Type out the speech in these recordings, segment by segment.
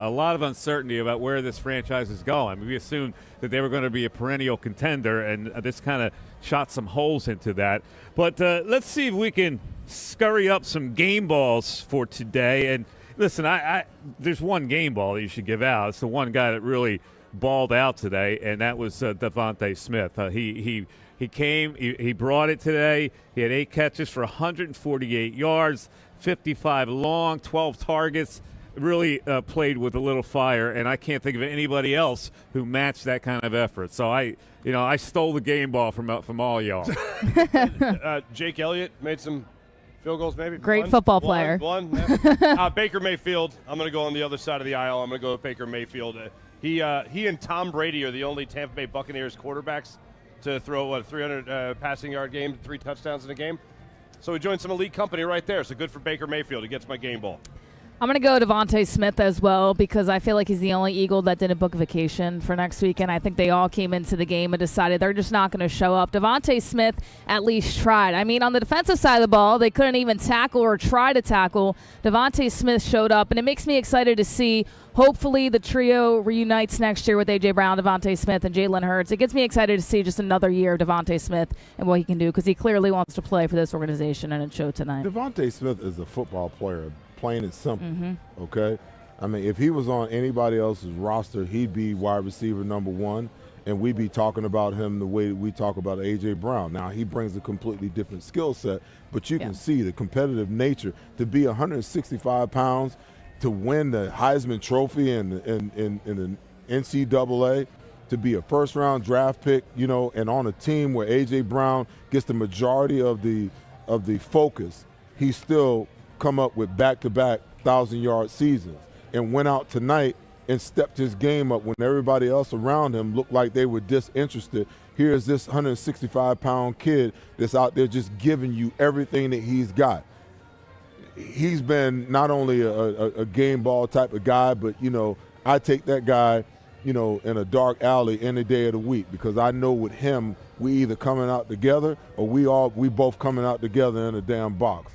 a lot of uncertainty about where this franchise is going. We assumed that they were going to be a perennial contender, and this kind of shot some holes into that. But let's see if we can scurry up some game balls for today. And listen, there's one game ball that you should give out. It's the one guy that really balled out today, and that was Devontae Smith. He came, he brought it today. He had 8 catches for 148 yards, 55 long, 12 targets. Really played with a little fire, and I can't think of anybody else who matched that kind of effort. So I stole the game ball from all y'all. Jake Elliott made some field goals, maybe. Great football player. Yeah. Baker Mayfield. I'm going to go on the other side of the aisle. I'm going to go with Baker Mayfield. He and Tom Brady are the only Tampa Bay Buccaneers quarterbacks to throw 300 passing yard game, 3 touchdowns in a game. So he joined some elite company right there. So good for Baker Mayfield. He gets my game ball. I'm going to go Devontae Smith as well because I feel like he's the only Eagle that didn't book a vacation for next weekend. I think they all came into the game and decided they're just not going to show up. Devontae Smith at least tried. I mean, on the defensive side of the ball, they couldn't even tackle or try to tackle. Devontae Smith showed up, and it makes me excited to see. Hopefully the trio reunites next year with A.J. Brown, Devontae Smith, and Jalen Hurts. It gets me excited to see just another year of Devontae Smith and what he can do because he clearly wants to play for this organization, and it showed tonight. Devontae Smith is a football player. Plain and simple, okay? I mean, if he was on anybody else's roster, he'd be wide receiver number 1, and we'd be talking about him the way we talk about A.J. Brown. Now, he brings a completely different skill set, but you can see the competitive nature. To be 165 pounds, to win the Heisman Trophy in the NCAA, to be a first-round draft pick, and on a team where A.J. Brown gets the majority of the focus, he's still come up with back-to-back 1,000-yard seasons and went out tonight and stepped his game up when everybody else around him looked like they were disinterested. Here's this 165-pound kid that's out there just giving you everything that he's got. He's been not only a game ball type of guy, but, I take that guy, in a dark alley any day of the week because I know with him we either coming out together or we both coming out together in a damn box.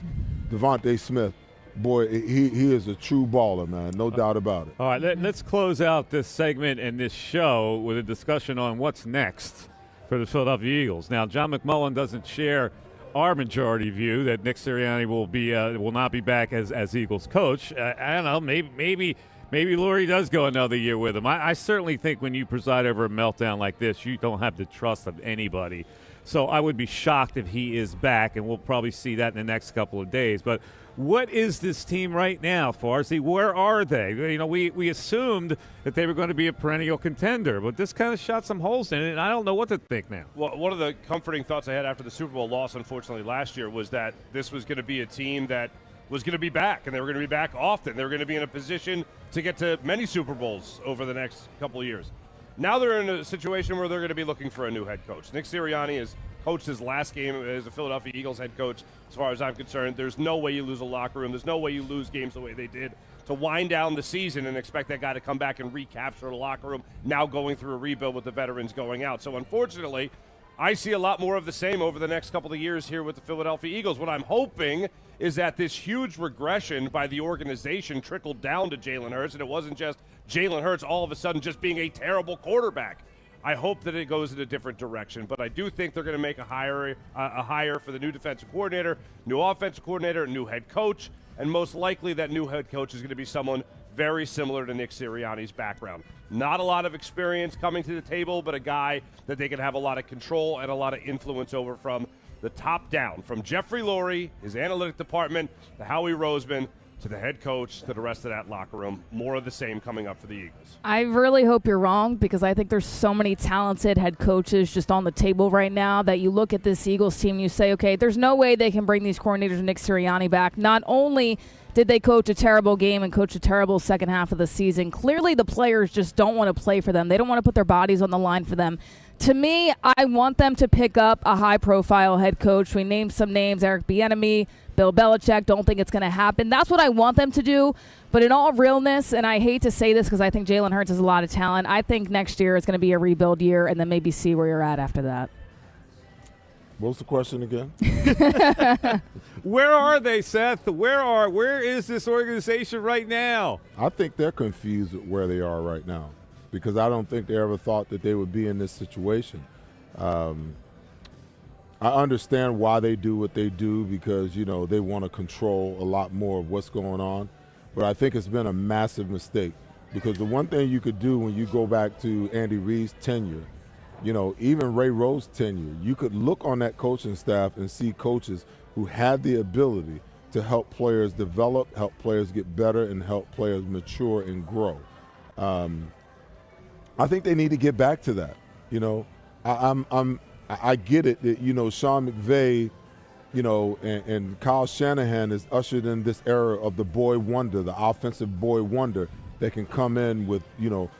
Devontae Smith, boy, he is a true baller, man, no doubt about it. All right, let's close out this segment and this show with a discussion on what's next for the Philadelphia Eagles. Now, John McMullen doesn't share our majority view that Nick Sirianni will not be back as Eagles coach. I don't know, maybe Lurie does go another year with him. I certainly think when you preside over a meltdown like this, you don't have the trust of anybody. So I would be shocked if he is back, and we'll probably see that in the next couple of days. But what is this team right now, Farsi? Where are they? We assumed that they were going to be a perennial contender, but this kind of shot some holes in it, and I don't know what to think now. Well, one of the comforting thoughts I had after the Super Bowl loss, unfortunately, last year was that this was going to be a team that was going to be back, and they were going to be back often. They were going to be in a position to get to many Super Bowls over the next couple of years. Now they're in a situation where they're going to be looking for a new head coach. Nick Sirianni has coached his last game as a Philadelphia Eagles head coach. As far as I'm concerned, there's no way you lose a locker room. There's no way you lose games the way they did to wind down the season and expect that guy to come back and recapture the locker room, now going through a rebuild with the veterans going out. So unfortunately, I see a lot more of the same over the next couple of years here with the Philadelphia Eagles. What I'm hoping is that this huge regression by the organization trickled down to Jalen Hurts, and it wasn't just Jalen Hurts all of a sudden just being a terrible quarterback. I hope that it goes in a different direction, but I do think they're going to make a hire for the new defensive coordinator, new offensive coordinator, new head coach, and most likely that new head coach is going to be someone very similar to Nick Sirianni's background. Not a lot of experience coming to the table, but a guy that they can have a lot of control and a lot of influence over from the top down, from Jeffrey Lurie, his analytic department, to Howie Roseman, to the head coach, to the rest of that locker room. More of the same coming up for the Eagles. I really hope you're wrong because I think there's so many talented head coaches just on the table right now that you look at this Eagles team and you say, okay, there's no way they can bring these coordinators and Nick Sirianni back. Not only did they coach a terrible game and coach a terrible second half of the season, clearly the players just don't want to play for them. They don't want to put their bodies on the line for them. To me, I want them to pick up a high-profile head coach. We named some names, Eric Bieniemy, Bill Belichick. Don't think it's going to happen. That's what I want them to do. But in all realness, and I hate to say this because I think Jalen Hurts has a lot of talent, I think next year is going to be a rebuild year and then maybe see where you're at after that. What's the question again? Where are they, Seth? Where is this organization right now? I think they're confused with where they are right now because I don't think they ever thought that they would be in this situation. I understand why they do what they do because, you know, they want to control a lot more of what's going on. But I think it's been a massive mistake because the one thing you could do when you go back to Andy Reid's tenure, you know, even Ray Rose's tenure, you could look on that coaching staff and see coaches who had the ability to help players develop, help players get better, and help players mature and grow. I think they need to get back to that. You know, I get it that, you know, Sean McVay, you know, and Kyle Shanahan is ushered in this era of the boy wonder, the offensive boy wonder that can come in with, you know,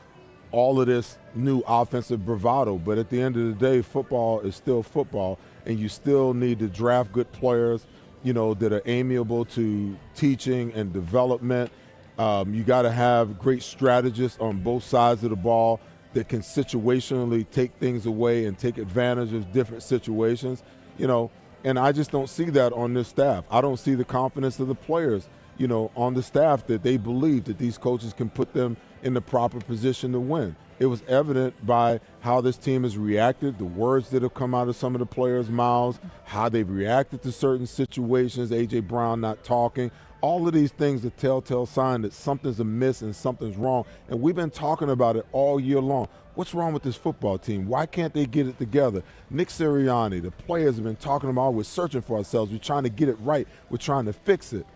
all of this new offensive bravado. But at the end of the day, football is still football, and you still need to draft good players, you know, that are amiable to teaching and development. You got to have great strategists on both sides of the ball that can situationally take things away and take advantage of different situations, you know, and I just don't see that on this staff. I don't see the confidence of the players, you know, on the staff that they believe that these coaches can put them in the proper position to win. It was evident by how this team has reacted, the words that have come out of some of the players' mouths, how they've reacted to certain situations, A.J. Brown not talking. All of these things are telltale sign that something's amiss and something's wrong. And we've been talking about it all year long. What's wrong with this football team? Why can't they get it together? Nick Sirianni, the players have been talking about, we're searching for ourselves. We're trying to get it right. We're trying to fix it.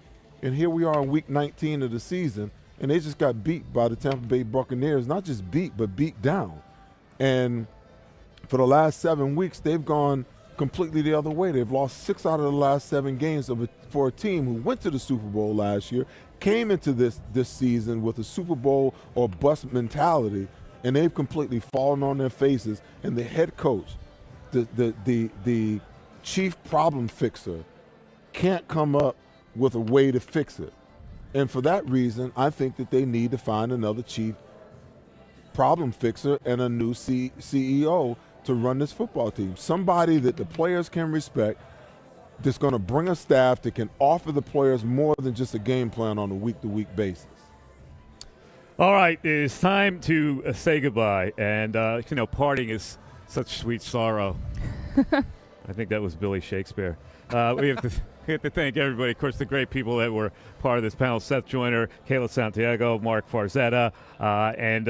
And here we are in week 19 of the season, and they just got beat by the Tampa Bay Buccaneers. Not just beat, but beat down. And for the last 7 weeks, they've gone completely the other way. They've lost 6 out of the last 7 games for a team who went to the Super Bowl last year, came into this season with a Super Bowl or bust mentality, and they've completely fallen on their faces. And the head coach, the chief problem fixer, can't come up with a way to fix it. And for that reason, I think that they need to find another chief problem fixer and a new CEO to run this football team. Somebody that the players can respect, that's going to bring a staff that can offer the players more than just a game plan on a week-to-week basis. All right, it is time to say goodbye. And, you know, parting is such sweet sorrow. I think that was Billy Shakespeare. We have to thank everybody, of course, the great people that were part of this panel: Seth Joyner, Kayla Santiago, Mark Farzetta, and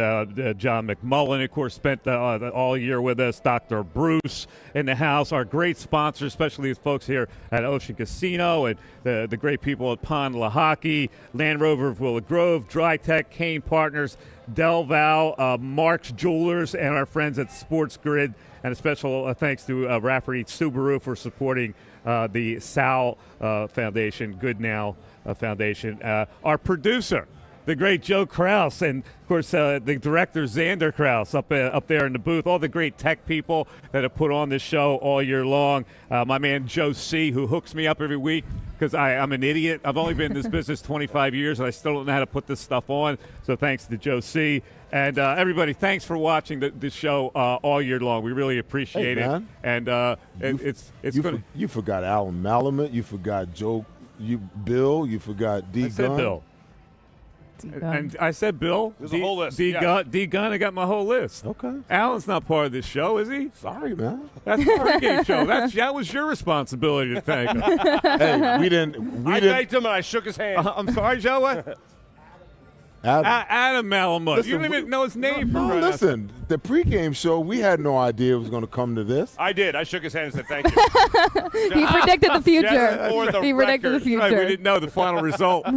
John McMullen, of course, spent all year with us. Dr. Bruce in the house, our great sponsors, especially these folks here at Ocean Casino, and the great people at Pond Lehocky, Land Rover of Willow Grove, Dry Tech, Kane Partners, Del Val, Mark's Jewelers, and our friends at Sports Grid. And a special thanks to Rafferty Subaru for supporting the Sal Foundation, Good Now Foundation. Our producer, the great Joe Krause, and, of course, the director, Xander Krause, up there in the booth. All the great tech people that have put on this show all year long. My man Joe C., who hooks me up every week because I'm an idiot. I've only been in this business 25 years, and I still don't know how to put this stuff on. So thanks to Joe C. And everybody, thanks for watching the show all year long. We really appreciate it. And it's good. You forgot Alan Malamet. You forgot Bill. You forgot D. I said Bill. And I said Bill. There's a whole list. D. Gunn, I got my whole list. Okay. Alan's not part of this show, is he? Sorry, man. That's the pregame show. That was your responsibility to thank him. Hey, we didn't. I thanked him and I shook his hand. I'm sorry, Joe. What? Adam Malamud. You don't even know his name. No, listen. The pregame show, we had no idea it was going to come to this. I did. I shook his hand and said thank you. He predicted the future. He predicted the future. Right, we didn't know the final result.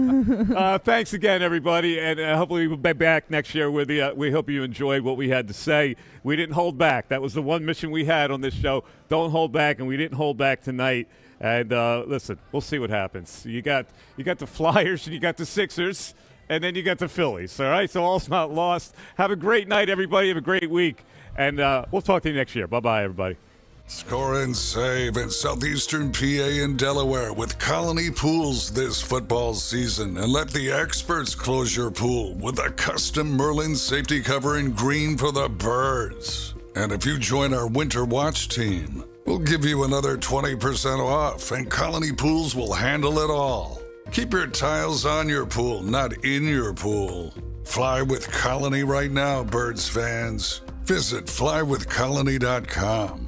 Thanks again, everybody, and hopefully we'll be back next year with you. We hope you enjoyed what we had to say. We didn't hold back. That was the one mission we had on this show. Don't hold back, and we didn't hold back tonight. And listen, we'll see what happens. You got the Flyers and you got the Sixers. And then you got the Phillies, all right? So all's not lost. Have a great night, everybody. Have a great week. And we'll talk to you next year. Bye-bye, everybody. Score and save in southeastern PA and Delaware with Colony Pools this football season. And let the experts close your pool with a custom Merlin safety cover in green for the birds. And if you join our Winter Watch team, We'll give you another 20% off, and Colony Pools will handle it all. Keep your tiles on your pool, not in your pool. Fly with Colony right now, Birds fans. Visit flywithcolony.com.